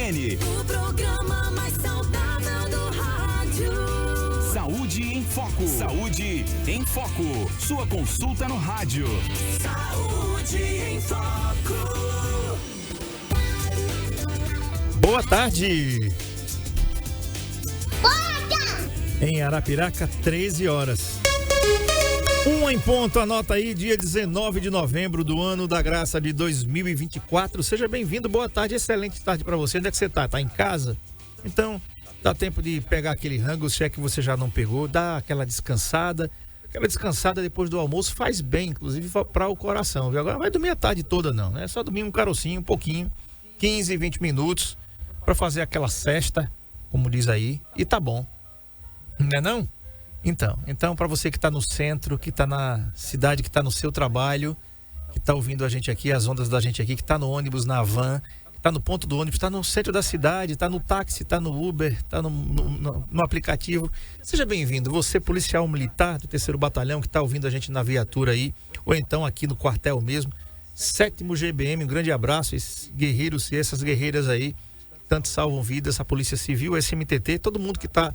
CBN. O programa mais saudável do rádio. Saúde em Foco. Saúde em Foco. Sua consulta no rádio. Saúde em Foco. Boa tarde. Em Arapiraca, 13 horas. 1 em ponto, anota aí, dia 19 de novembro do ano da graça de 2024. Seja bem-vindo, boa tarde, excelente tarde pra você. Onde é que você tá? Tá em casa? Então, dá tempo de pegar aquele rango, se é que você já não pegou, dá aquela descansada. Aquela descansada depois do almoço faz bem, inclusive para o coração, viu? Agora não vai dormir a tarde toda não, né? Só dormir um carocinho, um pouquinho, 15, 20 minutos, pra fazer aquela cesta, como diz aí, e tá bom. Não é não? Então para você que tá no centro, que tá na cidade, que tá no seu trabalho, que tá ouvindo a gente aqui, as ondas da gente aqui, que tá no ônibus, na van, que tá no ponto do ônibus, tá no centro da cidade, tá no táxi, tá no Uber, tá no aplicativo, seja bem-vindo. Você, policial militar do 3º Batalhão, que tá ouvindo a gente na viatura aí, ou então aqui no quartel mesmo, 7º GBM, um grande abraço, esses guerreiros e essas guerreiras aí, tanto salvam vidas, a Polícia Civil, a SMTT, todo mundo que tá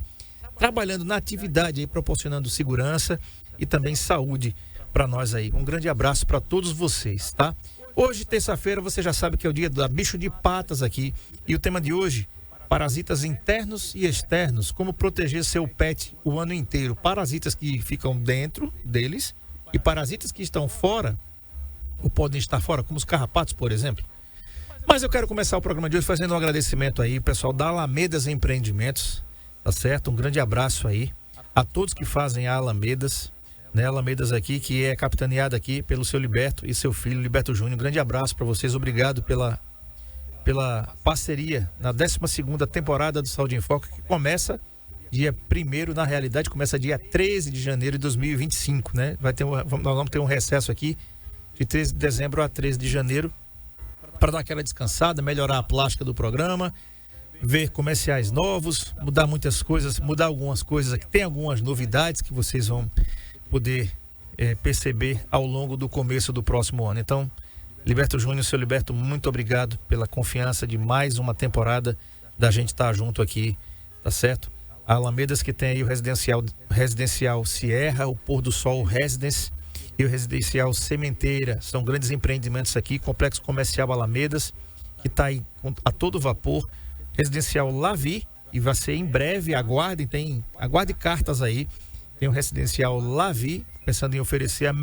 trabalhando na atividade aí, proporcionando segurança e também saúde para nós aí. Um grande abraço para todos vocês, tá? Hoje, terça-feira, você já sabe que é o dia da bicho de patas aqui. E o tema de hoje, parasitas internos e externos, como proteger seu pet o ano inteiro. Parasitas que ficam dentro deles e parasitas que estão fora, ou podem estar fora, como os carrapatos, por exemplo. Mas eu quero começar o programa de hoje fazendo um agradecimento aí, pessoal da Alamedas Empreendimentos. Tá certo? Um grande abraço aí a todos que fazem a Alamedas, né? Alamedas aqui, que é capitaneada aqui pelo seu Liberto e seu filho, Liberto Júnior. Um grande abraço para vocês, obrigado pela parceria na 12ª temporada do Saúde em Foco, que começa dia 1º, na realidade, começa dia 13 de janeiro de 2025, né? Nós vamos ter um recesso aqui de 13 de dezembro a 13 de janeiro para dar aquela descansada, melhorar a plástica do programa, ver comerciais novos, mudar muitas coisas, mudar algumas coisas aqui. Tem algumas novidades que vocês vão poder perceber ao longo do começo do próximo ano. Então, Liberto Júnior, seu Liberto, muito obrigado pela confiança de mais uma temporada da gente estar junto aqui, tá certo? A Alamedas, que tem aí o residencial Sierra, o Pôr do Sol Residence e o residencial Sementeira. São grandes empreendimentos aqui, Complexo Comercial Alamedas, que está aí a todo vapor. Residencial Lavi, e vai ser em breve, aguarde cartas aí. Tem o Residencial Lavi, pensando em oferecer o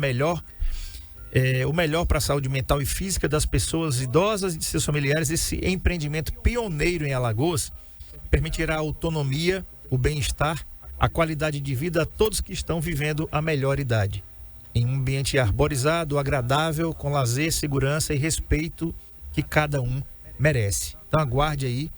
melhor para a saúde mental e física das pessoas idosas e de seus familiares. Esse empreendimento pioneiro em Alagoas permitirá a autonomia, o bem-estar, a qualidade de vida a todos que estão vivendo a melhor idade. Em um ambiente arborizado, agradável, com lazer, segurança e respeito que cada um merece. Então aguarde aí.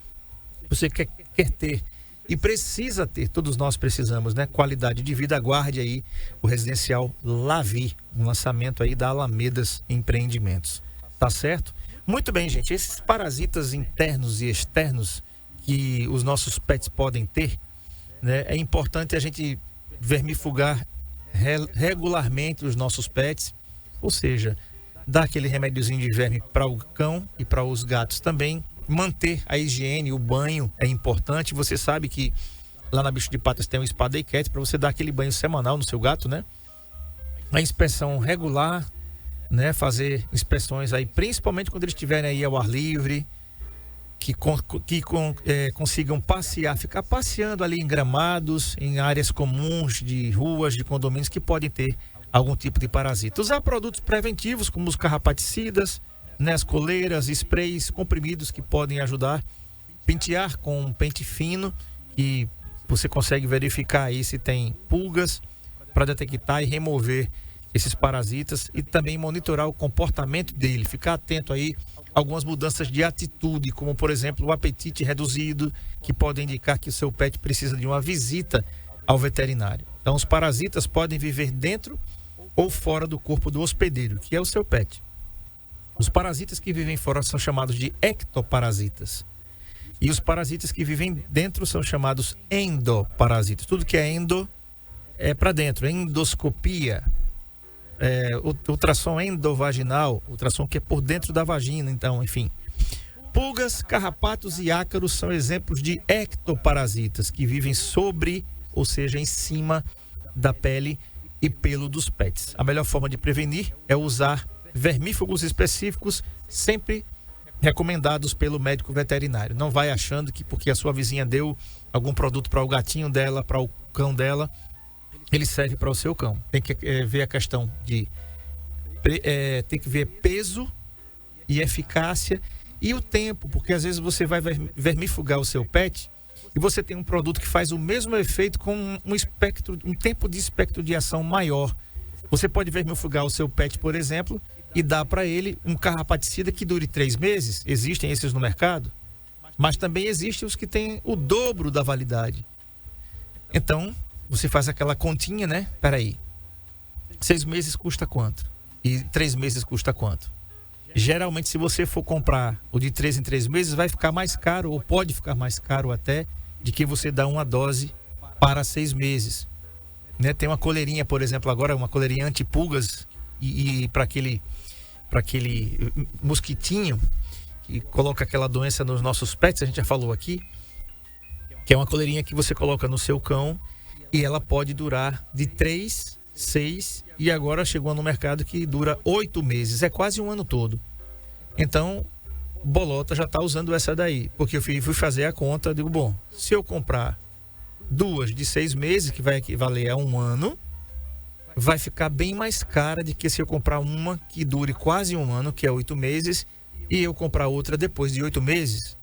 Você quer ter e precisa ter, todos nós precisamos, né? Qualidade de vida, aguarde aí o Residencial Lavi, um lançamento aí da Alamedas Empreendimentos, tá certo? Muito bem, gente, esses parasitas internos e externos que os nossos pets podem ter, né? É importante a gente vermifugar regularmente os nossos pets, ou seja, dar aquele remédiozinho de verme para o cão e para os gatos também. Manter a higiene, o banho é importante. Você sabe que lá na Bicho de Patas tem um Spa Day Cat para você dar aquele banho semanal no seu gato, né? A inspeção regular, né? Fazer inspeções aí, principalmente quando eles estiverem aí ao ar livre, que consigam passear, ficar passeando ali em gramados, em áreas comuns de ruas, de condomínios que podem ter algum tipo de parasita. Usar produtos preventivos como os carrapaticidas, né, as coleiras, sprays, comprimidos que podem ajudar. Pentear com um pente fino, que você consegue verificar aí se tem pulgas, para detectar e remover esses parasitas, e também monitorar o comportamento dele, ficar atento aí a algumas mudanças de atitude, como por exemplo o apetite reduzido, que pode indicar que o seu pet precisa de uma visita ao veterinário. Então os parasitas podem viver dentro ou fora do corpo do hospedeiro, que é o seu pet. Os parasitas que vivem fora são chamados de ectoparasitas. E os parasitas que vivem dentro são chamados endoparasitas. Tudo que é endo é para dentro. Endoscopia, ultrassom endovaginal, ultrassom que é por dentro da vagina. Então, enfim. Pulgas, carrapatos e ácaros são exemplos de ectoparasitas que vivem sobre, ou seja, em cima da pele e pelo dos pets. A melhor forma de prevenir é usar vermífugos específicos, sempre recomendados pelo médico veterinário. Não vai achando que porque a sua vizinha deu algum produto para o gatinho dela, para o cão dela, ele serve para o seu cão. Tem que ver a questão de tem que ver peso e eficácia e o tempo, porque às vezes você vai vermifugar o seu pet e você tem um produto que faz o mesmo efeito com um tempo de espectro de ação maior. Você pode vermifugar o seu pet, por exemplo, e dar para ele um carrapaticida que dure 3 meses. Existem esses no mercado, mas também existem os que têm o dobro da validade. Então, você faz aquela continha, né? Peraí, 6 meses custa quanto? E 3 meses custa quanto? Geralmente, se você for comprar o de 3 em 3 meses, vai ficar mais caro, ou pode ficar mais caro até, de que você dá uma dose para 6 meses. Né? Tem uma coleirinha, por exemplo, agora, uma coleirinha antipulgas e para aquele mosquitinho que coloca aquela doença nos nossos pets, a gente já falou aqui, que é uma coleirinha que você coloca no seu cão e ela pode durar de 3, 6 e agora chegou no mercado que dura 8 meses, é quase um ano todo. Então, Bolota já está usando essa daí, porque eu fui fazer a conta, digo, bom, se eu comprar 2 de 6 meses, que vai equivaler a um ano, vai ficar bem mais cara do que se eu comprar uma que dure quase um ano, que é 8 meses, e eu comprar outra depois de 8 meses.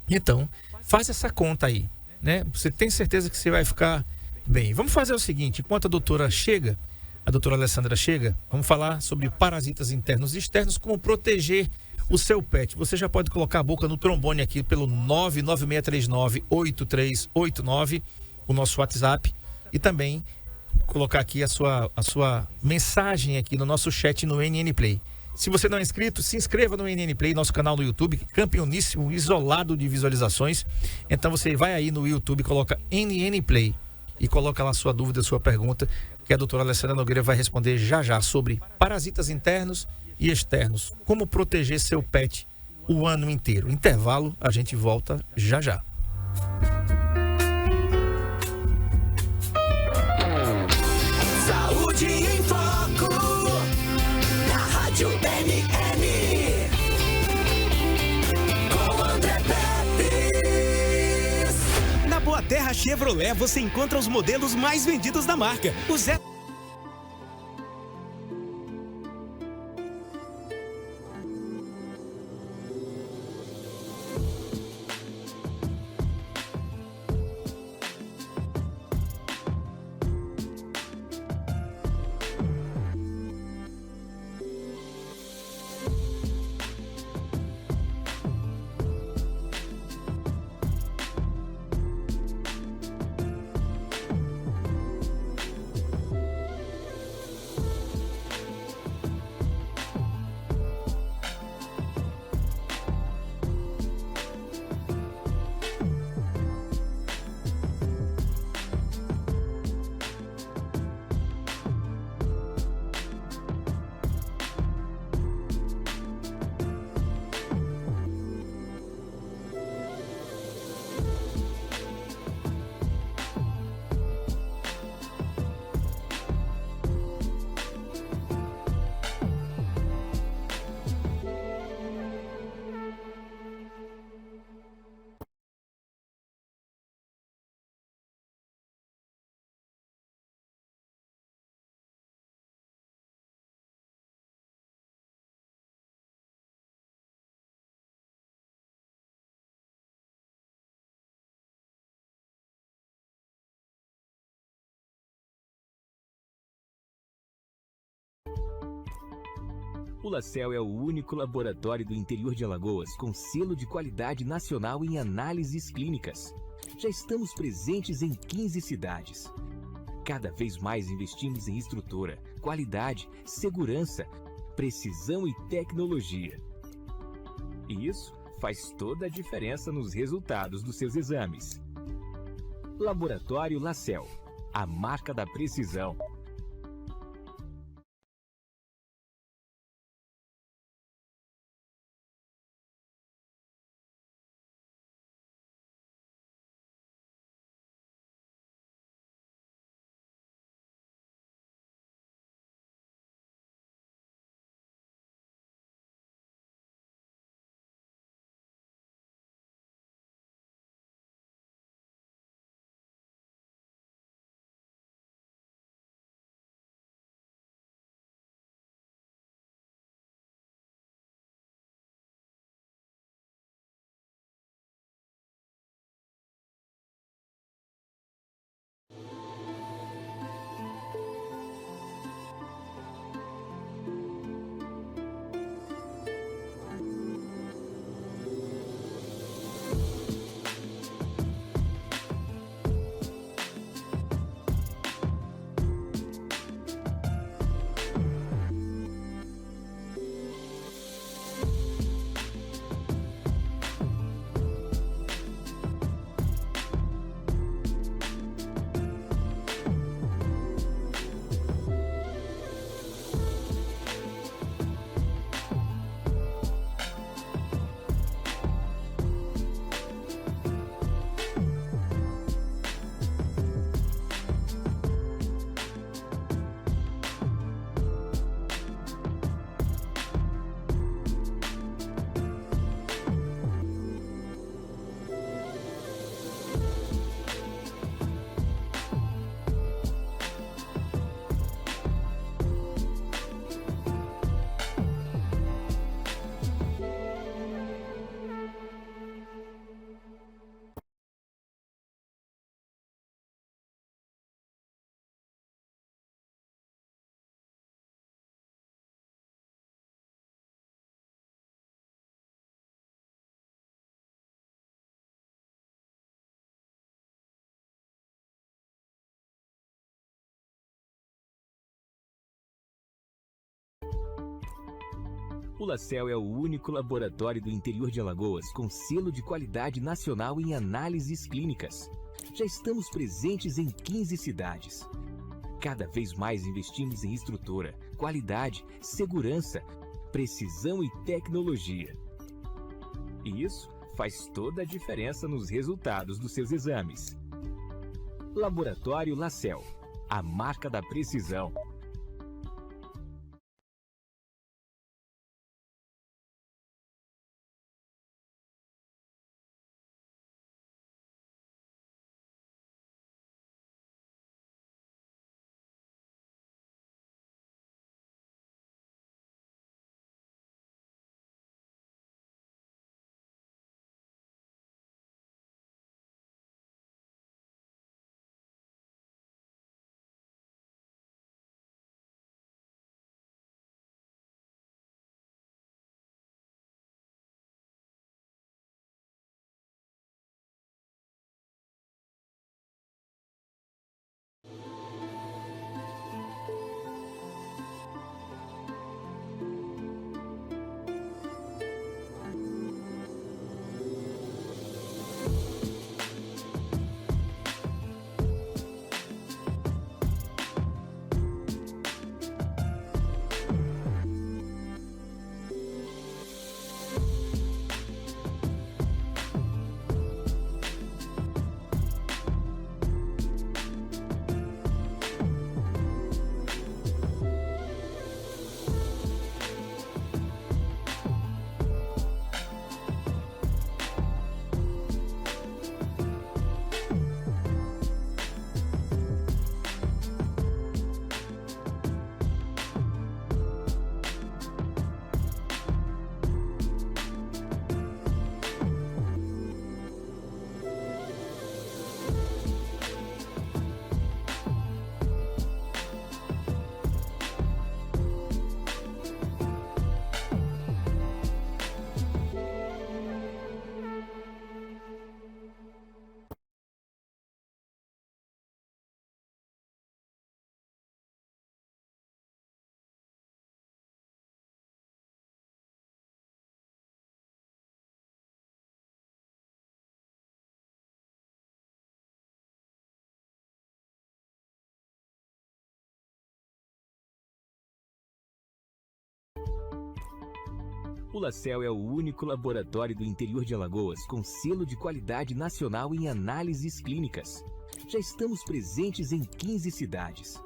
Então, faz essa conta aí, né? Você tem certeza que você vai ficar bem. Vamos fazer o seguinte, enquanto a doutora Alessandra chega, vamos falar sobre parasitas internos e externos, como proteger o seu pet. Você já pode colocar a boca no trombone aqui pelo 99639-8389, o nosso WhatsApp, e também colocar aqui a sua mensagem aqui no nosso chat no NN Play. Se você não é inscrito, se inscreva no NN Play, nosso canal no YouTube, campeoníssimo, isolado de visualizações. Então você vai aí no YouTube, coloca NN Play e coloca lá sua dúvida, sua pergunta, que a doutora Alessandra Nogueira vai responder já sobre parasitas internos e externos. Como proteger seu pet o ano inteiro. Intervalo, a gente volta já. Saúde em Foco, na Rádio NN, com André Pepe. Na Boa Terra Chevrolet você encontra os modelos mais vendidos da marca. O Zé... O LaCell é o único laboratório do interior de Alagoas com selo de qualidade nacional em análises clínicas. Já estamos presentes em 15 cidades. Cada vez mais investimos em estrutura, qualidade, segurança, precisão e tecnologia. E isso faz toda a diferença nos resultados dos seus exames. Laboratório LaCell, a marca da precisão. O LaCell é o único laboratório do interior de Alagoas com selo de qualidade nacional em análises clínicas. Já estamos presentes em 15 cidades. Cada vez mais investimos em estrutura, qualidade, segurança, precisão e tecnologia. E isso faz toda a diferença nos resultados dos seus exames. Laboratório LaCell, a marca da precisão. O LaCell é o único laboratório do interior de Alagoas com selo de qualidade nacional em análises clínicas. Já estamos presentes em 15 cidades.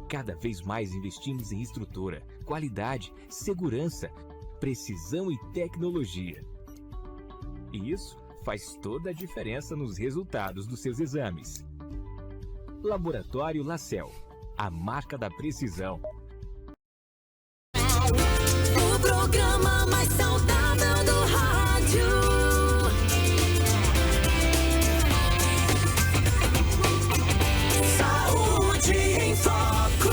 Cada vez mais investimos em estrutura, qualidade, segurança, precisão e tecnologia. E isso faz toda a diferença nos resultados dos seus exames. Laboratório LaCell, a marca da precisão. O programa mais saudável do rádio. Saúde em Foco.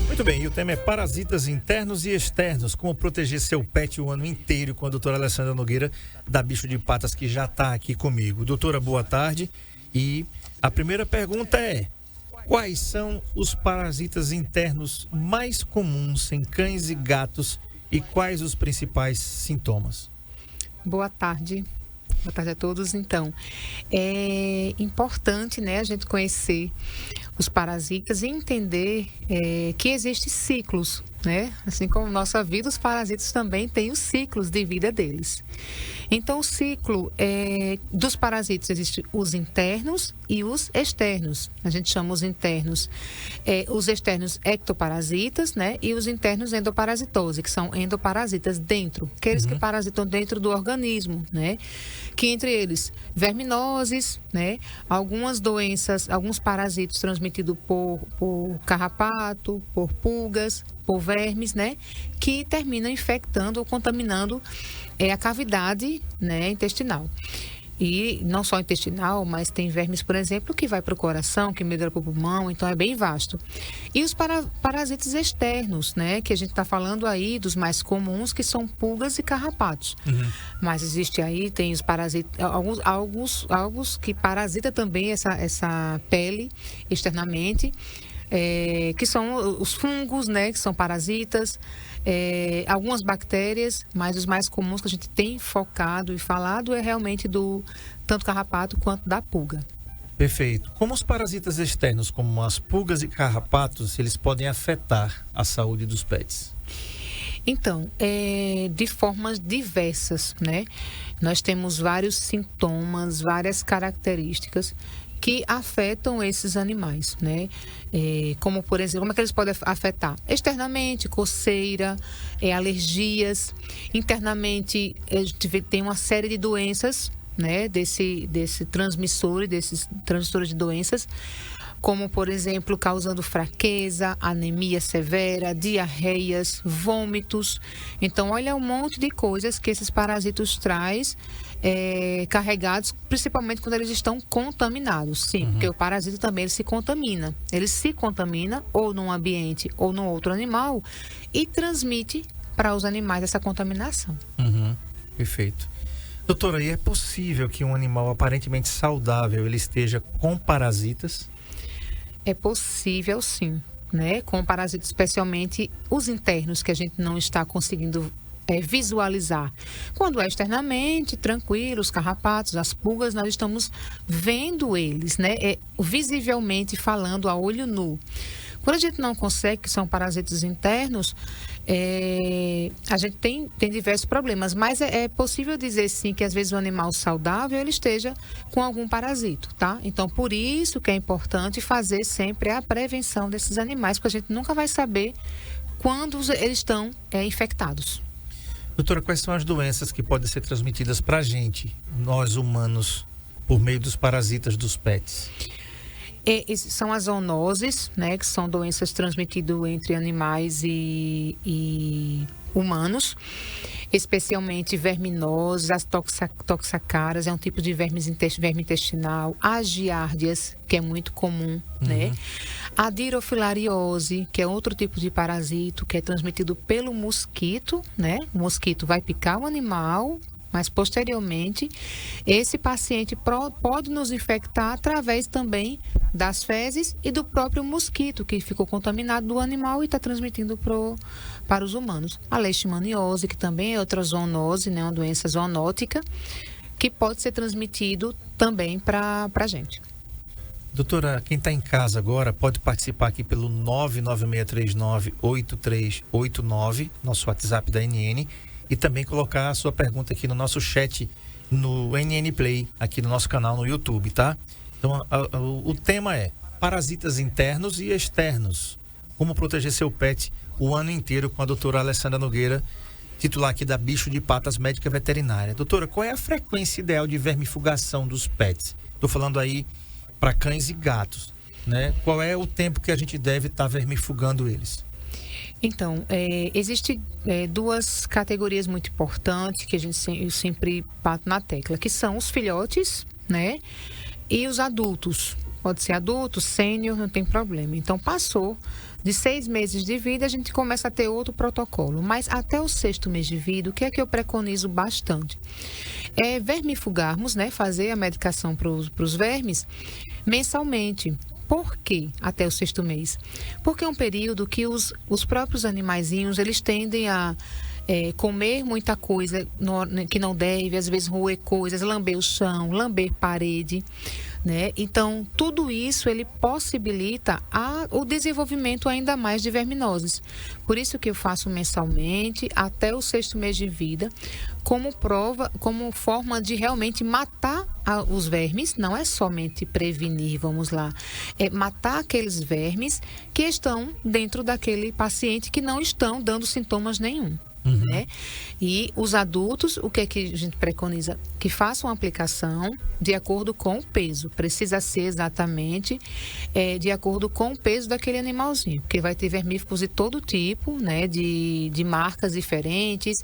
Muito bem, e o tema é parasitas internos e externos, como proteger seu pet o ano inteiro, com a doutora Alessandra Nogueira, da Bicho de Patas, que já está aqui comigo. Doutora, boa tarde. E a primeira pergunta é: quais são os parasitas internos mais comuns em cães e gatos e quais os principais sintomas? Boa tarde. Boa tarde a todos. Então, é importante, né, a gente conhecer os parasitas e entender que existem ciclos, né? Assim como nossa vida, os parasitas também têm os ciclos de vida deles. Então, o ciclo dos parasitas existem os internos e os externos. A gente chama os internos, os externos ectoparasitas, né? E os internos endoparasitose, que são endoparasitas dentro, aqueles que parasitam dentro do organismo, né? Que entre eles, verminoses, né? Algumas doenças, alguns parasitas transmitidos por carrapato, por pulgas, por vermes, né? Que terminam infectando ou contaminando a cavidade, né, intestinal. E não só intestinal, mas tem vermes, por exemplo, que vai para o coração, que migra para o pulmão, então é bem vasto. E os parasitas externos, né, que a gente está falando aí dos mais comuns, que são pulgas e carrapatos. Mas existe aí, tem os parasitas, alguns que parasitam também essa pele externamente, que são os fungos, né, que são parasitas, algumas bactérias, mas os mais comuns que a gente tem focado e falado é realmente do tanto carrapato quanto da pulga. Perfeito. Como os parasitas externos, como as pulgas e carrapatos, eles podem afetar a saúde dos pets? Então, de formas diversas, né? Nós temos vários sintomas, várias características que afetam esses animais, né? Como, por exemplo, como é que eles podem afetar? Externamente, coceira, alergias. Internamente, a gente tem uma série de doenças, né? Desse transmissor e desses transmissores de doenças, como, por exemplo, causando fraqueza, anemia severa, diarreias, vômitos. Então, olha um monte de coisas que esses parasitas trazem carregados, principalmente quando eles estão contaminados. Sim, porque o parasita também ele se contamina. Ele se contamina ou num ambiente ou num outro animal e transmite para os animais essa contaminação. Perfeito. Doutora, e é possível que um animal aparentemente saudável ele esteja com parasitas? É possível, sim, né? Com parasitas, especialmente os internos, que a gente não está conseguindo visualizar. Quando é externamente, tranquilo, os carrapatos, as pulgas, nós estamos vendo eles, né? Visivelmente falando a olho nu. Quando a gente não consegue, que são parasitas internos, a gente tem diversos problemas, mas é possível dizer sim que às vezes o animal saudável ele esteja com algum parasito, tá? Então por isso que é importante fazer sempre a prevenção desses animais, porque a gente nunca vai saber quando eles estão infectados. Doutora, quais são as doenças que podem ser transmitidas para a gente, nós humanos, por meio dos parasitas dos pets? São as zoonoses, né, que são doenças transmitidas entre animais e humanos, especialmente verminoses, as toxacaras, é um tipo de verme intestinal, as giardias, que é muito comum, né? A dirofilariose, que é outro tipo de parasito, que é transmitido pelo mosquito, né? O mosquito vai picar o animal, mas posteriormente esse paciente pode nos infectar através também das fezes e do próprio mosquito que ficou contaminado do animal e está transmitindo para os humanos. A leishmaniose, que também é outra zoonose, né, uma doença zoonótica, que pode ser transmitido também para a gente. Doutora, quem está em casa agora pode participar aqui pelo 996398389, nosso WhatsApp da NN, e também colocar a sua pergunta aqui no nosso chat, no NN Play, aqui no nosso canal no YouTube, tá? Então, o tema é parasitas internos e externos. Como proteger seu pet o ano inteiro, com a doutora Alessandra Nogueira, titular aqui da Bicho de Patas Médica Veterinária. Doutora, qual é a frequência ideal de vermifugação dos pets? Estou falando aí para cães e gatos, né? Qual é o tempo que a gente deve estar vermifugando eles? Então, existem duas categorias muito importantes que eu sempre bato na tecla, que são os filhotes, né? E os adultos. Pode ser adulto, sênior, não tem problema. Então, passou de 6 meses de vida, a gente começa a ter outro protocolo. Mas até o 6º mês de vida, o que é que eu preconizo bastante? É vermifugarmos, né? Fazer a medicação para os vermes mensalmente. Por quê até o 6º mês? Porque é um período que os próprios animaizinhos, eles tendem a comer muita coisa que não deve, às vezes roer coisas, lamber o chão, lamber parede, né? Então, tudo isso, ele possibilita o desenvolvimento ainda mais de verminoses. Por isso que eu faço mensalmente, até o 6º mês de vida, como forma de realmente matar os vermes, não é somente prevenir, vamos lá, é matar aqueles vermes que estão dentro daquele paciente que não estão dando sintomas nenhum. Né? E os adultos, o que é que a gente preconiza? Que façam a aplicação de acordo com o peso. Precisa ser exatamente de acordo com o peso daquele animalzinho. Porque vai ter vermífugos de todo tipo, né? De marcas diferentes,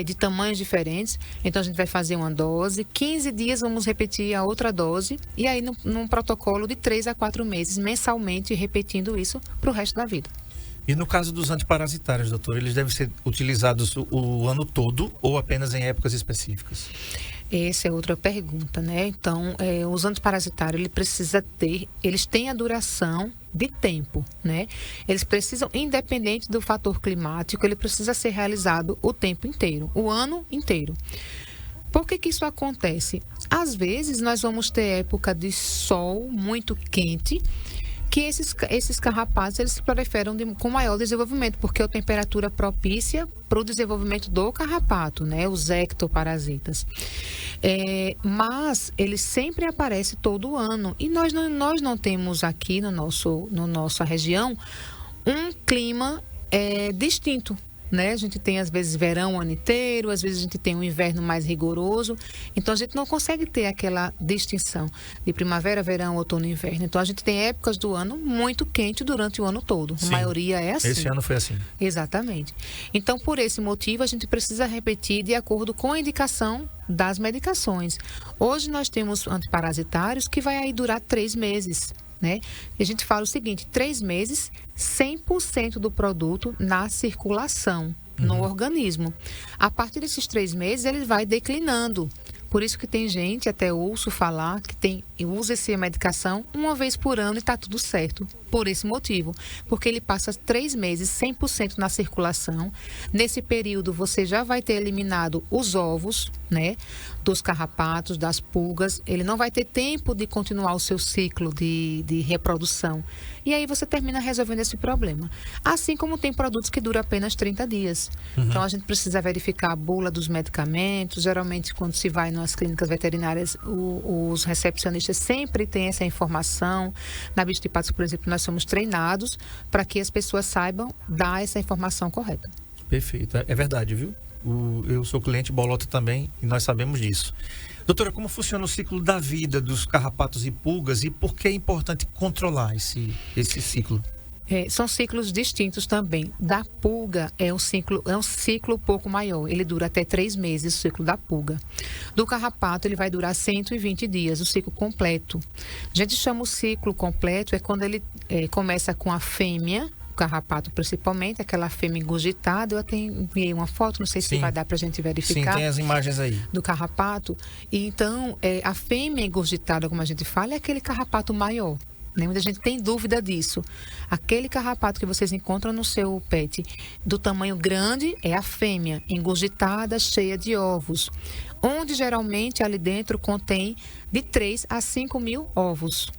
de tamanhos diferentes. Então a gente vai fazer uma dose, 15 dias vamos repetir a outra dose. E aí num protocolo de 3 a 4 meses, mensalmente, repetindo isso para o resto da vida. E no caso dos antiparasitários, doutor, eles devem ser utilizados o ano todo ou apenas em épocas específicas? Essa é outra pergunta, né? Então, os antiparasitários, eles têm a duração de tempo, né? Eles precisam, independente do fator climático, ele precisa ser realizado o tempo inteiro, o ano inteiro. Por que isso acontece? Às vezes, nós vamos ter época de sol muito quente, que esses carrapatos eles proliferam com maior desenvolvimento, porque a temperatura propícia para o desenvolvimento do carrapato, né? Os ectoparasitas. Mas ele sempre aparece todo ano. E nós não temos aqui na nossa região um clima distinto. Né? A gente tem, às vezes, verão o ano inteiro, às vezes a gente tem um inverno mais rigoroso. Então, a gente não consegue ter aquela distinção de primavera, verão, outono e inverno. Então, a gente tem épocas do ano muito quente durante o ano todo. Sim. A maioria é assim. Esse ano foi assim. Exatamente. Então, por esse motivo, a gente precisa repetir de acordo com a indicação das medicações. Hoje, nós temos antiparasitários que vai aí durar 3 meses. Né? E a gente fala o seguinte, 3 meses, 100% do produto na circulação, no organismo. A partir desses 3 meses, ele vai declinando. Por isso que tem gente, até ouço falar, que usa essa medicação uma vez por ano e está tudo certo. Por esse motivo. Porque ele passa 3 meses 100% na circulação. Nesse período, você já vai ter eliminado os ovos, né? Dos carrapatos, das pulgas. Ele não vai ter tempo de continuar o seu ciclo de reprodução. E aí você termina resolvendo esse problema. Assim como tem produtos que duram apenas 30 dias. Então, a gente precisa verificar a bula dos medicamentos. Geralmente, quando se vai nas clínicas veterinárias, os recepcionistas sempre têm essa informação. Na Bicho de Patos, por exemplo, nós somos treinados para que as pessoas saibam dar essa informação correta. Perfeito. É verdade, viu? Eu sou cliente bolota também e nós sabemos disso. Doutora, como funciona o ciclo da vida dos carrapatos e pulgas e por que é importante controlar esse ciclo? São ciclos distintos também. Da pulga é um ciclo um pouco maior. Ele dura até 3 meses, o ciclo da pulga. Do carrapato, ele vai durar 120 dias, o ciclo completo. A gente chama o ciclo completo, é quando ele começa com a fêmea, o carrapato principalmente, aquela fêmea engurgitada. Eu até enviei uma foto, não sei se vai dar para a gente verificar. Sim, tem as imagens aí. Do carrapato. E então, a fêmea engurgitada, como a gente fala, é aquele carrapato maior. Muita gente tem dúvida disso. Aquele carrapato que vocês encontram no seu pet do tamanho grande é a fêmea, engurgitada, cheia de ovos. Onde geralmente ali dentro contém de 3 a 5 mil ovos.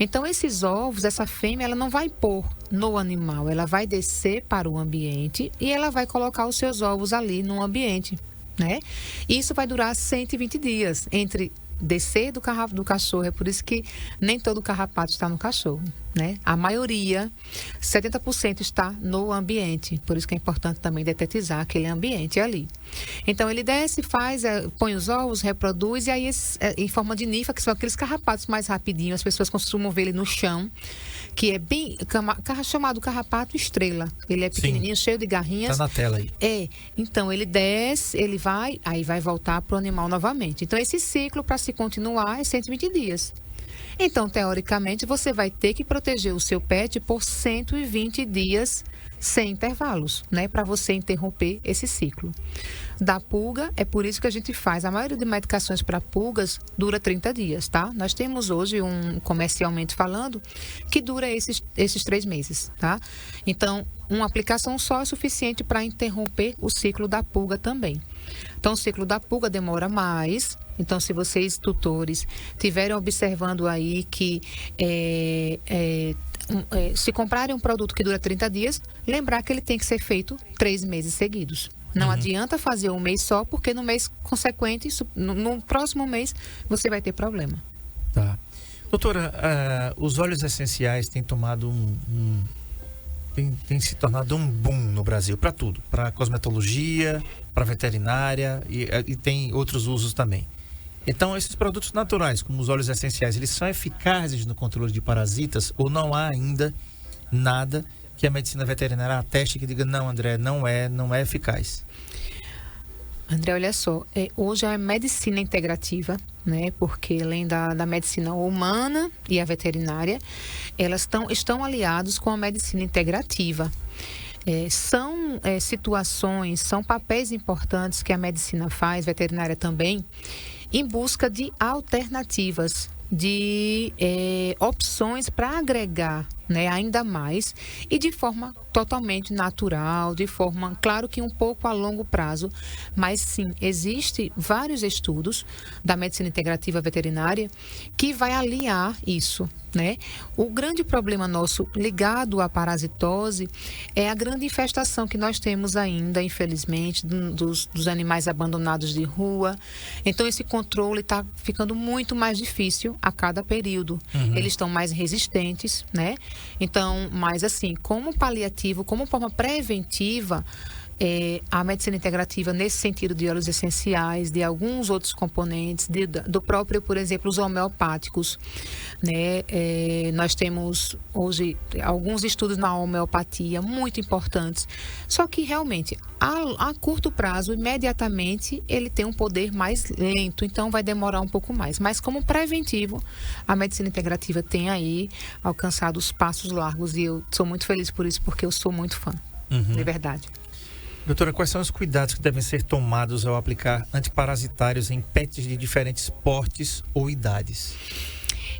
Então, esses ovos, essa fêmea, ela não vai pôr no animal. Ela vai descer para o ambiente e ela vai colocar os seus ovos ali no ambiente, né? Isso vai durar 120 dias entre descer do cachorro. É por isso que nem todo carrapato está no cachorro, né? A maioria, 70% está no ambiente. Por isso que é importante também detetizar aquele ambiente ali. Então, ele desce, põe os ovos, reproduz, e aí em forma de ninfa, que são aqueles carrapatos mais rapidinhos, as pessoas costumam ver ele no chão, que é bem chamado carrapato estrela. Ele é pequenininho, cheio de garrinhas. Está na tela aí. Então ele desce, aí vai voltar para o animal novamente. Então, esse ciclo, para se continuar, é 120 dias. Então, teoricamente, você vai ter que proteger o seu pet por 120 dias sem intervalos, né? Para você interromper esse ciclo. Da pulga, é por isso que a gente faz. A maioria de medicações para pulgas dura 30 dias, tá? Nós temos hoje comercialmente falando, que dura esses 3 meses, tá? Então, uma aplicação só é suficiente para interromper o ciclo da pulga também. Então, o ciclo da pulga demora mais. Então, se vocês, tutores, estiverem observando aí que se comprarem um produto que dura 30 dias, lembrar que ele tem que ser feito 3 meses seguidos. Não adianta fazer um mês só, porque no mês consequente, no próximo mês, você vai ter problema. Tá. Doutora, os óleos essenciais têm tomado tem se tornado um boom no Brasil, para tudo. Para cosmetologia, para veterinária e tem outros usos também. Então, esses produtos naturais, como os óleos essenciais, eles são eficazes no controle de parasitas ou não há ainda nada que a medicina veterinária ateste que diga, não, André, não é eficaz? André, olha só, hoje é a medicina integrativa, né? Porque além da medicina humana e a veterinária, elas estão aliados com a medicina integrativa. São situações, são papéis importantes que a medicina faz, veterinária também, em busca de alternativas, de opções para agregar, né, ainda mais e de forma totalmente natural, de forma, claro que um pouco a longo prazo, mas sim, existe vários estudos da medicina integrativa veterinária que vai aliar isso, né? O grande problema nosso ligado à parasitose é a grande infestação que nós temos ainda, infelizmente, dos animais abandonados de rua. Então, esse controle está ficando muito mais difícil a cada período. Eles estão mais resistentes, né? Então, mas assim, como paliativo, como forma preventiva, a medicina integrativa nesse sentido de óleos essenciais, de alguns outros componentes, do próprio, por exemplo, os homeopáticos, né? Nós temos hoje alguns estudos na homeopatia muito importantes, só que realmente a curto prazo, imediatamente, ele tem um poder mais lento, então vai demorar um pouco mais. Mas como preventivo, a medicina integrativa tem aí alcançado os passos largos e eu sou muito feliz por isso, porque eu sou muito fã, de verdade. Doutora, quais são os cuidados que devem ser tomados ao aplicar antiparasitários em pets de diferentes portes ou idades?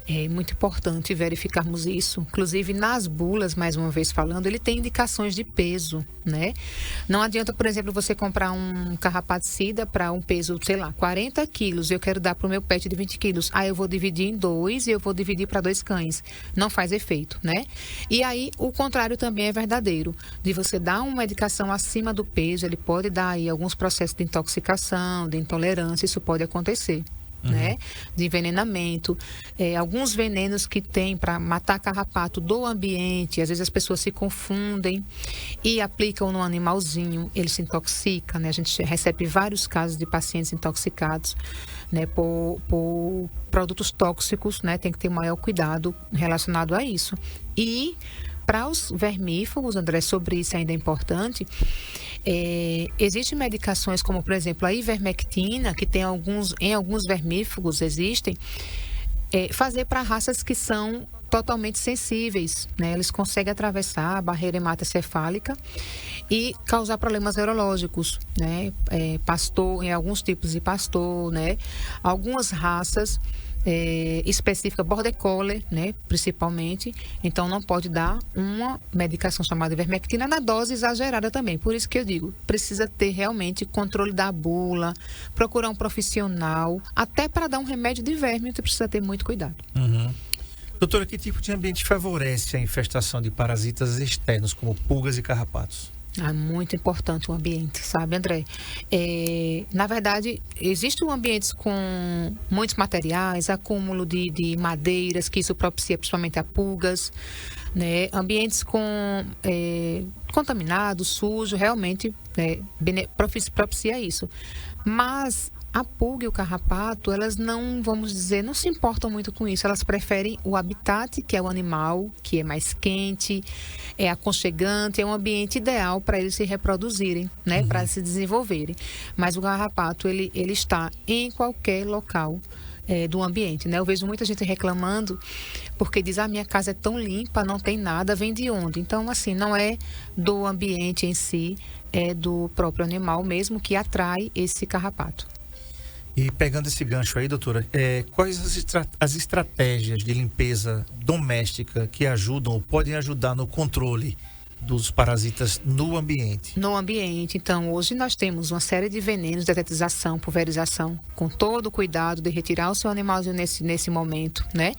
É muito importante verificarmos isso. Inclusive, nas bulas, mais uma vez falando, ele tem indicações de peso, né? Não adianta, por exemplo, você comprar um carrapaticida para um peso, sei lá, 40 quilos. Eu quero dar para o meu pet de 20 quilos. Aí eu vou dividir em 2 e eu vou dividir para 2 cães. Não faz efeito, né? E aí, o contrário também é verdadeiro. De você dar uma medicação acima do peso, ele pode dar aí alguns processos de intoxicação, de intolerância. Isso pode acontecer. Né? De envenenamento, alguns venenos que tem para matar carrapato do ambiente, às vezes as pessoas se confundem e aplicam no animalzinho, ele se intoxica, né? A gente recebe vários casos de pacientes intoxicados, né, por produtos tóxicos, né? Tem que ter maior cuidado relacionado a isso. E para os vermífugos, André, sobre isso ainda é importante, existem medicações como, por exemplo, a ivermectina, que tem em alguns vermífugos existem, fazer para raças que são totalmente sensíveis, né? Eles conseguem atravessar a barreira hematocefálica e causar problemas neurológicos, né? Pastor, em alguns tipos de pastor, né? Algumas raças específica, Border Collie, né, principalmente, então não pode dar uma medicação chamada ivermectina na dose exagerada também. Por isso que eu digo, precisa ter realmente controle da bula, procurar um profissional, até para dar um remédio de verme, você precisa ter muito cuidado. Doutora, que tipo de ambiente favorece a infestação de parasitas externos, como pulgas e carrapatos? É muito importante o ambiente, sabe, André? Na verdade, existem ambientes com muitos materiais, acúmulo de madeiras, que isso propicia principalmente a pulgas, né? Ambientes contaminados, sujos, realmente propicia isso. Mas a pulga e o carrapato, elas não, vamos dizer, não se importam muito com isso. Elas preferem o habitat, que é o animal, que é mais quente, é aconchegante, é um ambiente ideal para eles se reproduzirem, né? Para se desenvolverem. Mas o carrapato, ele está em qualquer local do ambiente, né? Eu vejo muita gente reclamando porque diz, minha casa é tão limpa, não tem nada, vem de onde? Então, assim, não é do ambiente em si, é do próprio animal mesmo que atrai esse carrapato. E pegando esse gancho aí, doutora, quais as estratégias de limpeza doméstica que ajudam ou podem ajudar no controle dos parasitas no ambiente? No ambiente, então, hoje nós temos uma série de venenos, detetização, pulverização, com todo o cuidado de retirar o seu animalzinho nesse momento, né?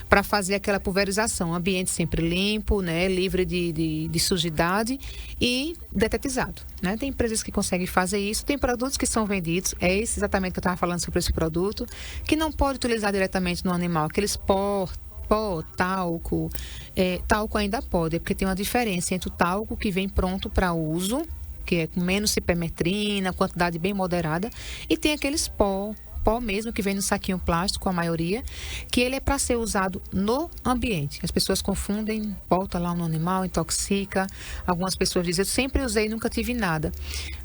Para fazer aquela pulverização, ambiente sempre limpo, né? Livre de sujidade e detetizado, né? Tem empresas que conseguem fazer isso, tem produtos que são vendidos, é esse exatamente que eu estava falando sobre esse produto, que não pode utilizar diretamente no animal, aqueles pó, talco. Talco ainda pode, porque tem uma diferença entre o talco que vem pronto para uso, que é com menos cipermetrina, quantidade bem moderada, e tem aqueles pó mesmo que vem no saquinho plástico, a maioria, que ele é para ser usado no ambiente. As pessoas confundem, volta lá no animal, intoxica. Algumas pessoas dizem, eu sempre usei e nunca tive nada.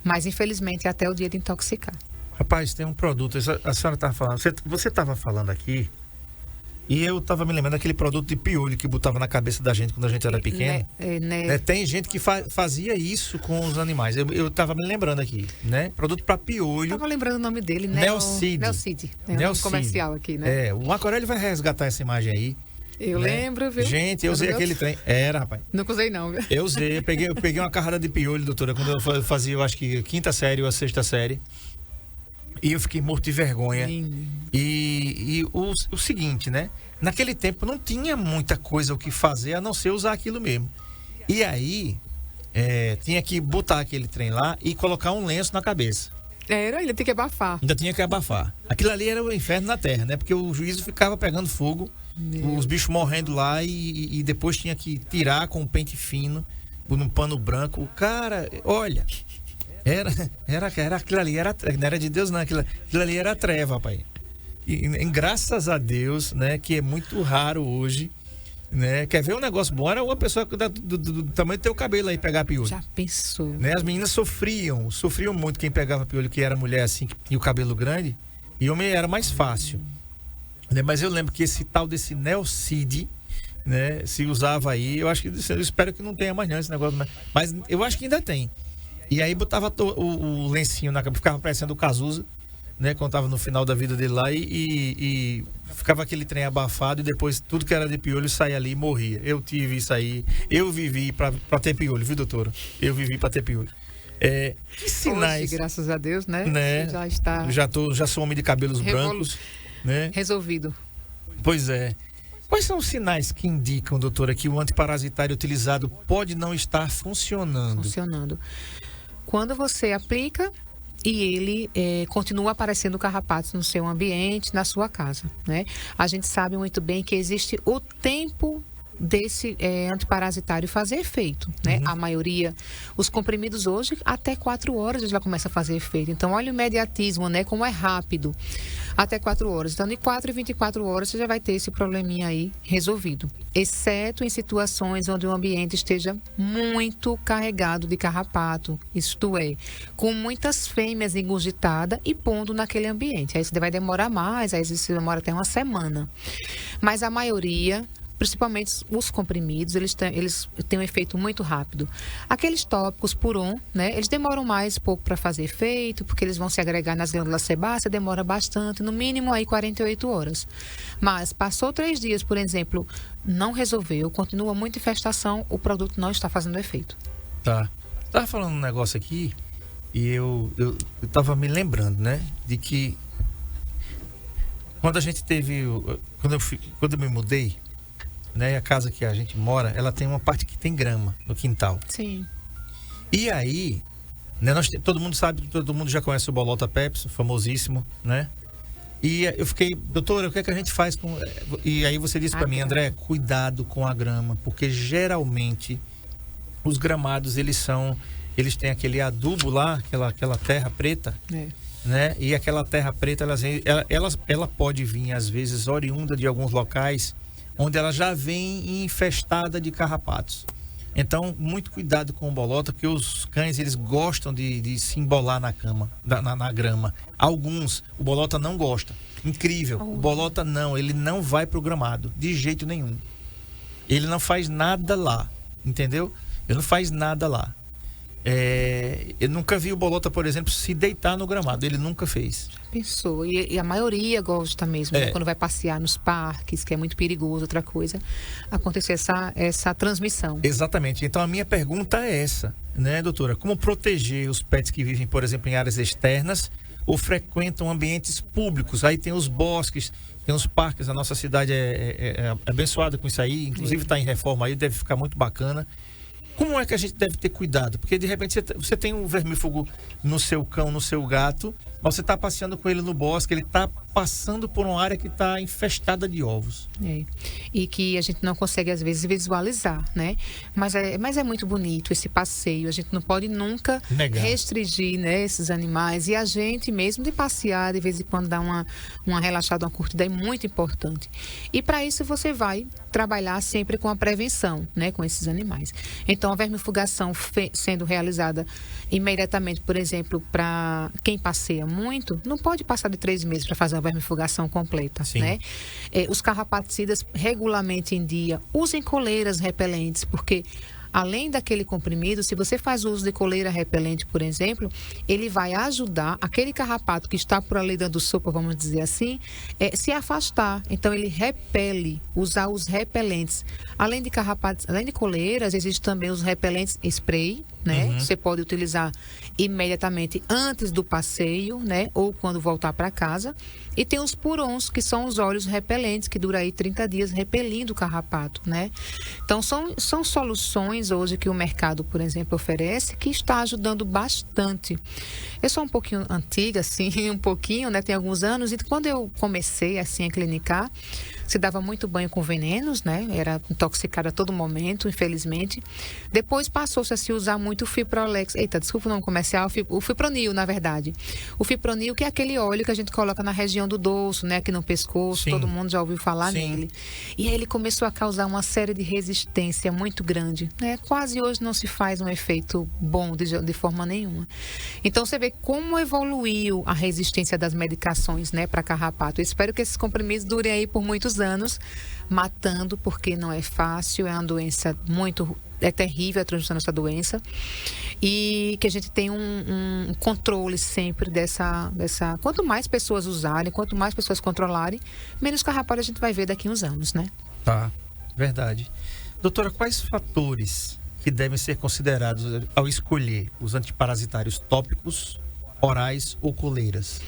Mas infelizmente é até o dia de intoxicar. Rapaz, tem um produto, a senhora estava falando, você estava falando aqui E eu tava me lembrando daquele produto de piolho que botava na cabeça da gente quando a gente era pequeno. Tem gente que fazia isso com os animais. Eu tava me lembrando aqui, né? Produto para piolho. Tava lembrando o nome dele, Neocid. Neocid. É um nome comercial aqui, né? O Macorelli vai resgatar essa imagem aí. Eu lembro, viu? Gente, eu usei aquele trem. Era, rapaz. Nunca usei, não, viu? Eu usei. Eu peguei uma carrada de piolho, doutora, quando eu fazia, eu acho que 5ª série ou a 6ª série. E eu fiquei morto de vergonha. E o seguinte, né? Naquele tempo não tinha muita coisa o que fazer a não ser usar aquilo mesmo. E aí, tinha que botar aquele trem lá e colocar um lenço na cabeça. Ainda tinha que abafar. Ainda tinha que abafar. Aquilo ali era o inferno na terra, né? Porque o juízo ficava pegando fogo, os bichos morrendo lá e depois tinha que tirar com um pente fino, num pano branco. Cara, olha... Era aquilo ali, não era de Deus não, aquilo ali era treva, pai. E graças a Deus, né, que é muito raro hoje, né? Quer ver um negócio bom? Era uma pessoa do tamanho do teu cabelo aí pegar piolho. Já pensou? Né? As meninas sofriam muito quem pegava piolho, que era mulher assim, que tinha o cabelo grande, e homem era mais fácil. Né? Mas eu lembro que esse tal desse Neocid, né, se usava aí, eu espero que não tenha mais não esse negócio, mas eu acho que ainda tem. E aí botava o lencinho na cabeça, ficava parecendo o Cazuza, né? Quando tava no final da vida dele lá e ficava aquele trem abafado e depois tudo que era de piolho saía ali e morria. Eu tive isso aí, eu vivi pra ter piolho, viu, doutora? Eu vivi pra ter piolho. Que sinais... Hoje, graças a Deus, né? Já está... Já sou homem de cabelos brancos, né? Resolvido. Pois é. Quais são os sinais que indicam, doutora, que o antiparasitário utilizado pode não estar funcionando? Quando você aplica e ele continua aparecendo carrapatos no seu ambiente, na sua casa, né? A gente sabe muito bem que existe o tempo desse antiparasitário fazer efeito, né? A maioria, os comprimidos hoje, até 4 horas já começa a fazer efeito. Então, olha o imediatismo, né? Como é rápido. Até 4 horas. Então, de 4 a 24 horas, você já vai ter esse probleminha aí resolvido. Exceto em situações onde o ambiente esteja muito carregado de carrapato. Isto é, com muitas fêmeas engurgitadas e pondo naquele ambiente. Aí você vai demorar mais, aí você demora até uma semana. Mas a maioria... Principalmente os comprimidos, eles têm um efeito muito rápido. Aqueles tópicos Puron, né? Eles demoram mais pouco para fazer efeito, porque eles vão se agregar nas glândulas sebáceas, demora bastante, no mínimo aí 48 horas. Mas passou 3 dias, por exemplo, não resolveu, continua muita infestação, o produto não está fazendo efeito. Tá. Estava falando um negócio aqui e eu estava me lembrando, né? De que quando a gente teve... Quando eu me mudei, né, a casa que a gente mora, ela tem uma parte que tem grama no quintal. Sim. E aí, né, todo mundo sabe, todo mundo já conhece o Bolota Pepsi, famosíssimo, né? E eu fiquei, doutora, o que é que a gente faz com... E aí você disse para mim, André, cuidado com a grama, porque geralmente os gramados, eles têm aquele adubo lá, aquela terra preta, né? E aquela terra preta, ela pode vir, às vezes, oriunda de alguns locais onde ela já vem infestada de carrapatos. Então, muito cuidado com o bolota, porque os cães, eles gostam de se embolar na grama. Alguns, o bolota não gosta. Incrível. O bolota não, ele não vai pro gramado, de jeito nenhum. Ele não faz nada lá, entendeu? Ele não faz nada lá. Eu nunca vi o bolota, por exemplo, se deitar no gramado. Ele nunca fez. Pensou. E a maioria gosta mesmo, né? Quando vai passear nos parques, que é muito perigoso, outra coisa, acontecer essa transmissão. Exatamente. Então a minha pergunta é essa, né, doutora? Como proteger os pets que vivem, por exemplo, em áreas externas ou frequentam ambientes públicos? Aí tem os bosques, tem os parques. A nossa cidade é abençoada com isso aí. Inclusive está em reforma aí, deve ficar muito bacana. Como é que a gente deve ter cuidado? Porque de repente você tem um vermífugo no seu cão, no seu gato, mas você está passeando com ele no bosque, ele está passando por uma área que está infestada de ovos. E que a gente não consegue, às vezes, visualizar, né? Mas é muito bonito esse passeio. A gente não pode nunca restringir, né, esses animais. E a gente mesmo de passear, de vez em quando, dar uma relaxada, uma curtida, é muito importante. E para isso você vai trabalhar sempre com a prevenção, né, com esses animais. Então, a vermifugação sendo realizada imediatamente, por exemplo, para quem passeia muito, não pode passar de 3 meses para fazer uma vermifugação completa, Sim. né? Os carrapaticidas regularmente em dia, usem coleiras repelentes, porque além daquele comprimido, se você faz uso de coleira repelente, por exemplo, ele vai ajudar aquele carrapato que está por ali dando sopa, vamos dizer assim, se afastar. Então, ele repele, usar os repelentes. Além de carrapatos, além de coleiras, existem também os repelentes spray, né? Você pode utilizar imediatamente antes do passeio, né? Ou quando voltar para casa. E tem os purons, que são os óleos repelentes, que duram aí 30 dias repelindo o carrapato, né? Então, são soluções hoje que o mercado, por exemplo, oferece, que está ajudando bastante. Eu sou um pouquinho antiga, assim, um pouquinho, né? Tem alguns anos. E quando eu comecei, assim, a clinicar, se dava muito banho com venenos, né? Era intoxicada a todo momento, infelizmente. Depois passou-se a se usar muito o Fiprolex. Eita, desculpa o nome comercial, o Fipronil, na verdade. O Fipronil, que é aquele óleo que a gente coloca na região do dorso, né? Aqui no pescoço, Sim. todo mundo já ouviu falar Sim. nele. E aí ele começou a causar uma série de resistência muito grande, né? Quase hoje não se faz um efeito bom de forma nenhuma. Então você vê como evoluiu a resistência das medicações, né? Para carrapato. Eu espero que esses comprimidos durem aí por muitos anos, matando, porque não é fácil, é uma doença muito... É terrível a transmissão dessa doença. E que a gente tem um controle sempre dessa... Quanto mais pessoas usarem, quanto mais pessoas controlarem, menos carrapato a gente vai ver daqui a uns anos, né? Tá, verdade. Doutora, quais fatores que devem ser considerados ao escolher os antiparasitários tópicos, orais ou coleiras?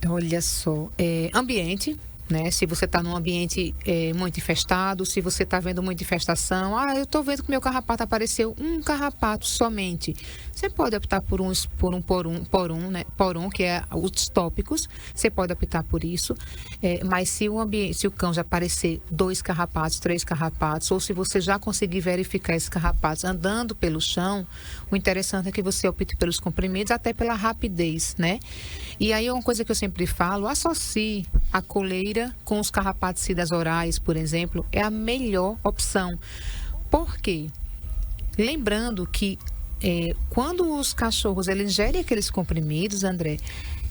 Olha só, ambiente, né? Se você está num ambiente muito infestado, se você está vendo muita infestação, eu estou vendo que meu carrapato apareceu um carrapato somente. Você pode optar por um porum, né? Porum, que é os tópicos. Você pode optar por isso. Mas se o cão já aparecer 2 carrapatos, 3 carrapatos, ou se você já conseguir verificar esses carrapatos andando pelo chão, o interessante é que você opte pelos comprimidos, até pela rapidez, né? E aí uma coisa que eu sempre falo, associe a coleira com os carrapaticidas orais, por exemplo, é a melhor opção. Por quê? Lembrando que quando os cachorros eles ingerem aqueles comprimidos, André,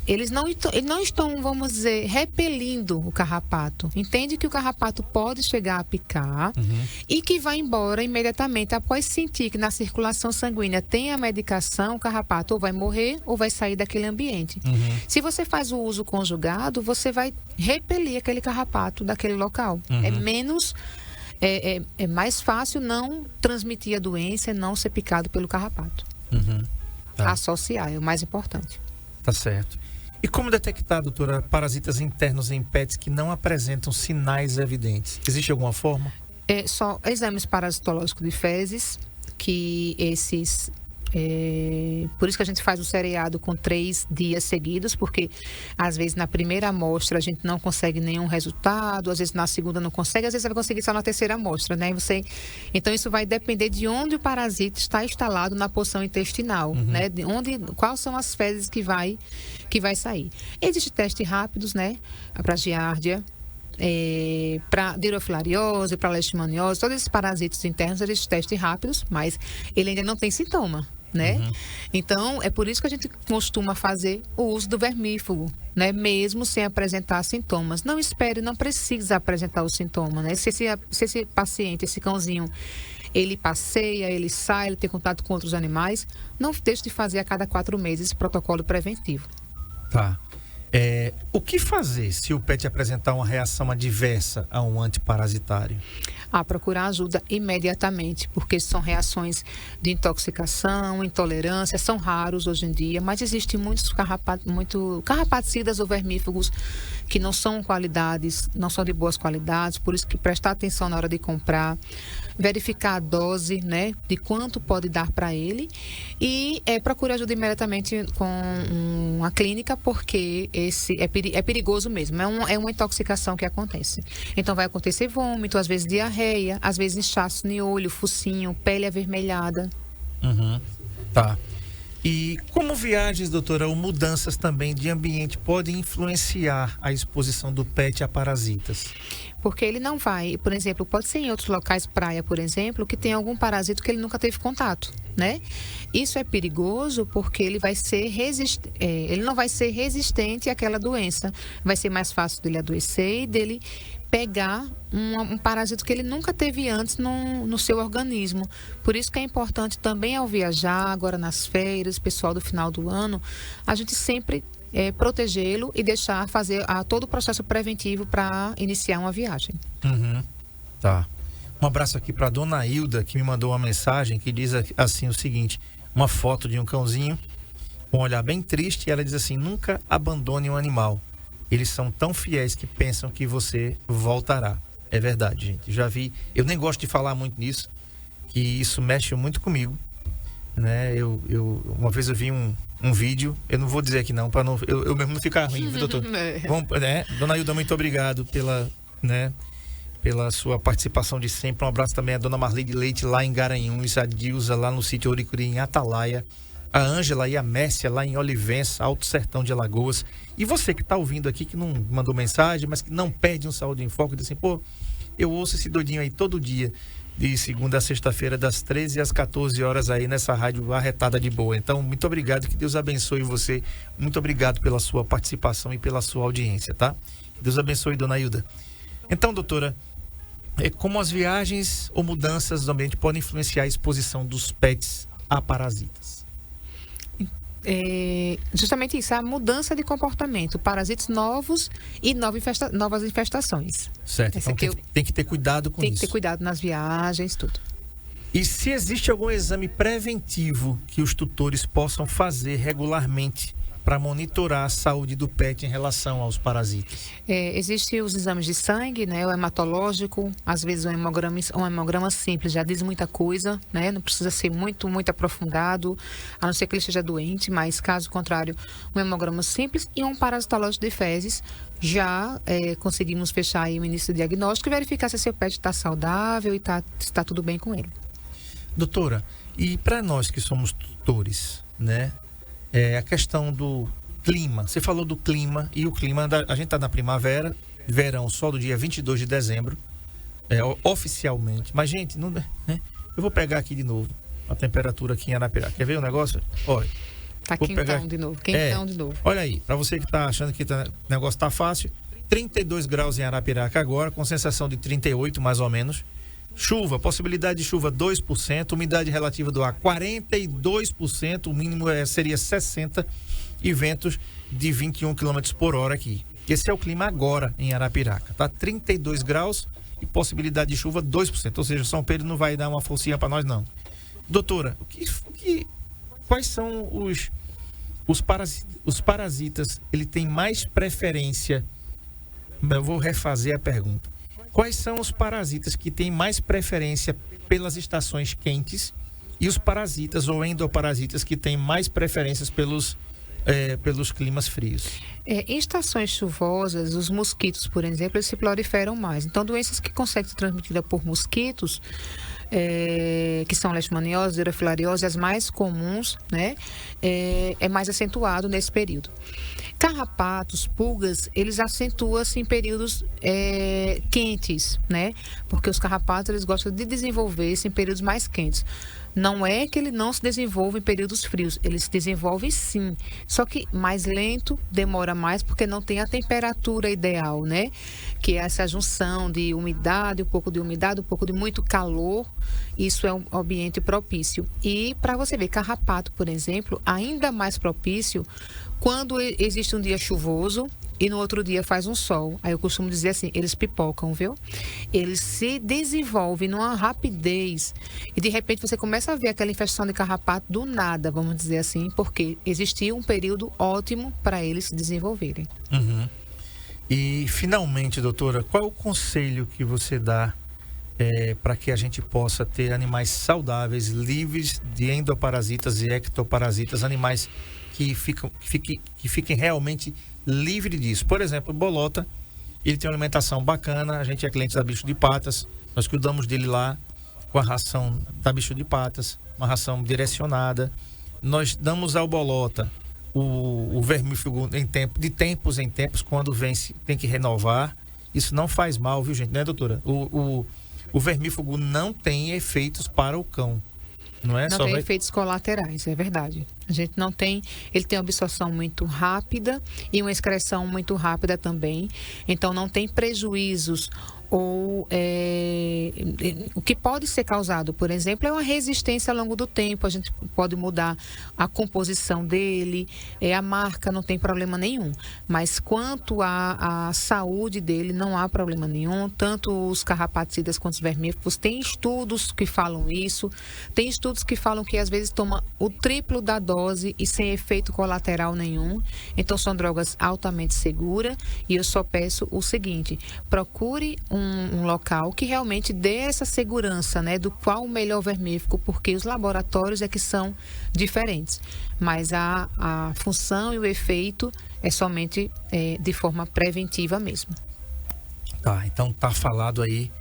eles não estão, vamos dizer, repelindo o carrapato. Entende que o carrapato pode chegar a picar e que vai embora imediatamente após sentir que na circulação sanguínea tem a medicação, o carrapato ou vai morrer ou vai sair daquele ambiente. Se você faz o uso conjugado, você vai repelir aquele carrapato daquele local. É menos... É mais fácil não transmitir a doença e não ser picado pelo carrapato. Tá. Associar é o mais importante. Tá certo. E como detectar, doutora, parasitas internos em pets que não apresentam sinais evidentes? Existe alguma forma? Só exames parasitológicos de fezes, que esses... por isso que a gente faz o seriado com 3 dias seguidos, porque às vezes na primeira amostra a gente não consegue nenhum resultado, às vezes na segunda não consegue, às vezes vai conseguir só na terceira amostra, né? Então isso vai depender de onde o parasita está instalado na porção intestinal, né? Quais são as fezes que vai sair. Existem testes rápidos, né? Para giardia, para dirofilariose, para leishmaniose, todos esses parasitas internos, eles testes rápidos, mas ele ainda não tem sintoma, né? Então, é por isso que a gente costuma fazer o uso do vermífugo, né? Mesmo sem apresentar sintomas. Não espere, não precisa apresentar os sintomas, né? Se esse paciente, esse cãozinho, ele passeia, ele sai, ele tem contato com outros animais, não deixe de fazer a cada 4 meses esse protocolo preventivo. Tá. O que fazer se o pet apresentar uma reação adversa a um antiparasitário? Procurar ajuda imediatamente, porque são reações de intoxicação, intolerância, são raros hoje em dia, mas existem muitos carrapaticidas ou vermífugos que não são de boas qualidades, por isso que prestar atenção na hora de comprar, verificar a dose, né, de quanto pode dar para ele e procurar ajuda imediatamente com uma clínica, porque esse é perigoso mesmo, é uma intoxicação que acontece. Então vai acontecer vômito, às vezes diarreia, às vezes inchaço no olho, focinho, pele avermelhada. Tá. E como viagens, doutora, ou mudanças também de ambiente podem influenciar a exposição do pet a parasitas? Porque ele não vai, por exemplo, pode ser em outros locais, praia, por exemplo, que tem algum parasito que ele nunca teve contato, né? Isso é perigoso porque ele vai ser ele não vai ser resistente àquela doença. Vai ser mais fácil dele adoecer e dele pegar um parasito que ele nunca teve antes no seu organismo. Por isso que é importante também ao viajar, agora nas férias, pessoal do final do ano, a gente sempre protegê-lo e deixar fazer todo o processo preventivo para iniciar uma viagem. Uhum. Tá. Um abraço aqui para dona Hilda, que me mandou uma mensagem que diz assim o seguinte: uma foto de um cãozinho com um olhar bem triste, e ela diz assim: nunca abandone um animal. Eles são tão fiéis que pensam que você voltará. É verdade, gente. Já vi, eu nem gosto de falar muito nisso, que isso mexe muito comigo, né? Uma vez eu vi um vídeo, eu não vou dizer aqui não, para não eu mesmo não ficar ruim, viu, doutor? Vamos, né? Dona Hilda, muito obrigado pela sua participação de sempre. Um abraço também à dona Marli de Leite lá em Garanhuns, a Dilza lá no sítio Oricuri em Atalaia, a Ângela e a Mércia lá em Olivença, Alto Sertão de Alagoas. E você que está ouvindo aqui, que não mandou mensagem, mas que não perde um Saúde em Foco, diz assim: pô, eu ouço esse doidinho aí todo dia, de segunda a sexta-feira, das 13 às 14 horas aí nessa rádio arretada de boa. Então, muito obrigado, que Deus abençoe você. Muito obrigado pela sua participação e pela sua audiência, tá? Deus abençoe, dona Hilda. Então, doutora, como as viagens ou mudanças do ambiente podem influenciar a exposição dos pets a parasitas? Justamente isso, a mudança de comportamento, parasitas novos e novas infestações. Certo, então tem que ter cuidado com isso. Tem que ter cuidado nas viagens, tudo. E se existe algum exame preventivo que os tutores possam fazer regularmente para monitorar a saúde do pet em relação aos parasitas? Existem os exames de sangue, né? O hematológico, às vezes um hemograma simples já diz muita coisa, né? Não precisa ser muito aprofundado, a não ser que ele esteja doente, mas caso contrário, um hemograma simples e um parasitológico de fezes, já conseguimos fechar aí o início do diagnóstico e verificar se seu pet está saudável e está tudo bem com ele. Doutora, e para nós que somos tutores, né? A questão do clima. Você falou do clima, e o clima, a gente está na primavera, verão só do dia 22 de dezembro, oficialmente. Mas, gente, não, né? Eu vou pegar aqui de novo a temperatura aqui em Arapiraca. Quer ver o negócio? Olha. Tá quentão de novo, de novo. Olha aí, para você que está achando que o negócio está fácil, 32 graus em Arapiraca agora, com sensação de 38 mais ou menos. Chuva, possibilidade de chuva 2%, umidade relativa do ar 42%, o mínimo seria 60% e ventos de 21 km por hora aqui. Esse é o clima agora em Arapiraca, tá? 32 graus e possibilidade de chuva 2%, ou seja, São Pedro não vai dar uma forcinha para nós não. Doutora, quais são os parasitas, ele tem mais preferência? Eu vou refazer a pergunta. Quais são os parasitas que têm mais preferência pelas estações quentes e os parasitas ou endoparasitas que têm mais preferências pelos climas frios? Em estações chuvosas, os mosquitos, por exemplo, eles se proliferam mais. Então, doenças que conseguem ser transmitidas por mosquitos, que são leishmaniose, eurofilariose, as mais comuns, né? É mais acentuado nesse período. Carrapatos, pulgas, eles acentuam-se em períodos quentes, né? Porque os carrapatos, eles gostam de desenvolver-se em períodos mais quentes. Não é que ele não se desenvolve em períodos frios, ele se desenvolve sim, só que mais lento, demora mais, porque não tem a temperatura ideal, né? Que é essa junção de umidade, um pouco de muito calor, isso é um ambiente propício. E para você ver, carrapato, por exemplo, ainda mais propício quando existe um dia chuvoso e no outro dia faz um sol. Aí eu costumo dizer assim, eles pipocam, viu? Eles se desenvolvem numa rapidez e de repente você começa a ver aquela infestação de carrapato do nada, vamos dizer assim, porque existia um período ótimo para eles se desenvolverem. Uhum. E finalmente, doutora, qual é o conselho que você dá para que a gente possa ter animais saudáveis, livres de endoparasitas e ectoparasitas, animais que fiquem realmente livre disso? Por exemplo, o bolota, ele tem uma alimentação bacana, a gente é cliente da Bicho de Patas, nós cuidamos dele lá com a ração da Bicho de Patas, uma ração direcionada, nós damos ao bolota o vermífugo de tempos em tempos, quando vence, tem que renovar. Isso não faz mal, viu, gente? Né, doutora? O vermífugo não tem efeitos para o cão. Não tem efeitos colaterais, é verdade. A gente não tem, ele tem absorção muito rápida e uma excreção muito rápida também. Então não tem prejuízos ou o que pode ser causado, por exemplo, é uma resistência ao longo do tempo. A gente pode mudar a composição dele, a marca, não tem problema nenhum. Mas quanto à saúde dele, não há problema nenhum. Tanto os carrapaticidas quanto os vermífugos, tem estudos que falam isso. Tem estudos que falam que às vezes toma o triplo da dose e sem efeito colateral nenhum. Então são drogas altamente seguras. E eu só peço o seguinte: procure um local que realmente dê essa segurança, né, do qual o melhor vermífugo, porque os laboratórios é que são diferentes, mas a função e o efeito é somente de forma preventiva mesmo. Tá, então tá falado aí.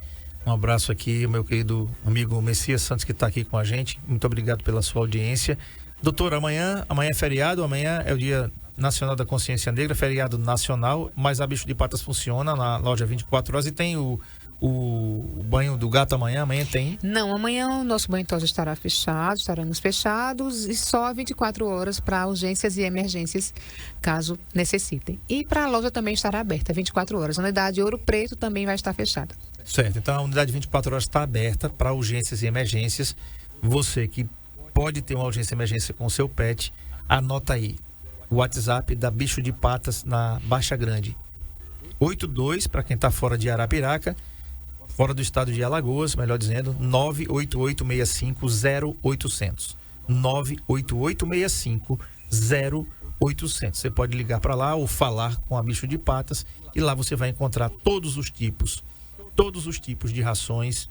Um abraço aqui, meu querido amigo Messias Santos, que está aqui com a gente. Muito obrigado pela sua audiência. Doutor, amanhã é feriado, amanhã é o Dia Nacional da Consciência Negra, feriado nacional, mas a Bicho de Patas funciona na loja 24 horas e tem o banho do gato amanhã tem? Não, amanhã o nosso banho tosa estará fechado, estaremos fechados e só 24 horas para urgências e emergências, caso necessitem. E para a loja também estará aberta 24 horas. A unidade Ouro Preto também vai estar fechada. Certo, então a unidade 24 horas está aberta para urgências e emergências. Você que pode ter uma urgência e emergência com o seu pet, anota aí o WhatsApp da Bicho de Patas na Baixa Grande. 82 para quem está fora de Arapiraca, fora do estado de Alagoas, melhor dizendo, 988650800. 988650800. Você pode ligar para lá ou falar com a Bicho de Patas e lá você vai encontrar todos os tipos de rações,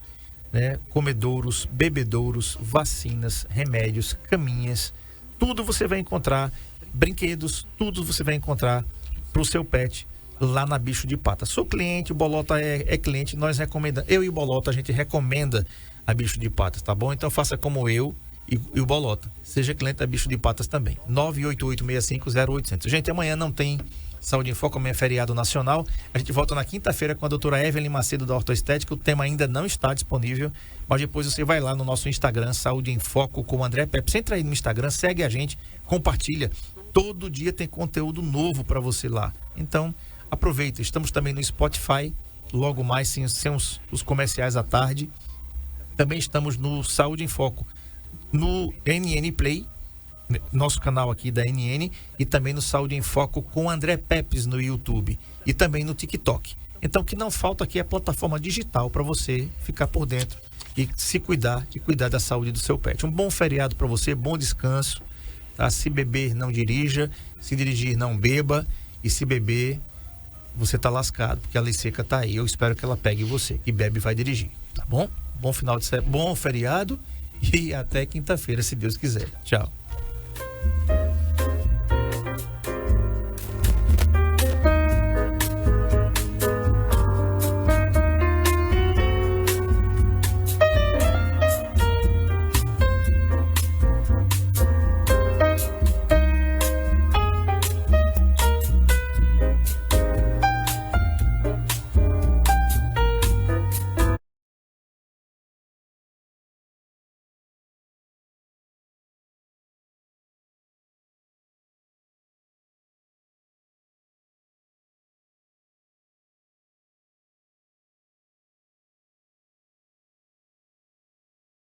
né? Comedouros, bebedouros, vacinas, remédios, caminhas, tudo você vai encontrar, brinquedos, tudo você vai encontrar para o seu pet lá na Bicho de Patas. Sou cliente, o Bolota é cliente, nós recomendamos, eu e o Bolota, a gente recomenda a Bicho de Patas, tá bom? Então faça como eu e o Bolota, seja cliente da Bicho de Patas também. 988650800. Gente, amanhã não tem Saúde em Foco, amanhã é feriado nacional. A gente volta na quinta-feira com a doutora Evelyn Macedo da Ortoestética. O tema ainda não está disponível, mas depois você vai lá no nosso Instagram, Saúde em Foco com o André Pepe. Você entra aí no Instagram, segue a gente, compartilha. Todo dia tem conteúdo novo para você lá. Então, aproveita. Estamos também no Spotify, logo mais sem os comerciais à tarde. Também estamos no Saúde em Foco, no NN Play, nosso canal aqui da NN, e também no Saúde em Foco com André Pepes no YouTube e também no TikTok. Então, o que não falta aqui é plataforma digital para você ficar por dentro e se cuidar e cuidar da saúde do seu pet. Um bom feriado para você, bom descanso, tá? Se beber, não dirija, se dirigir, não beba, e se beber, você tá lascado, porque a lei seca tá aí. Eu espero que ela pegue você, que bebe e vai dirigir, tá bom? Bom final de semana, bom feriado e até quinta-feira, se Deus quiser. Tchau.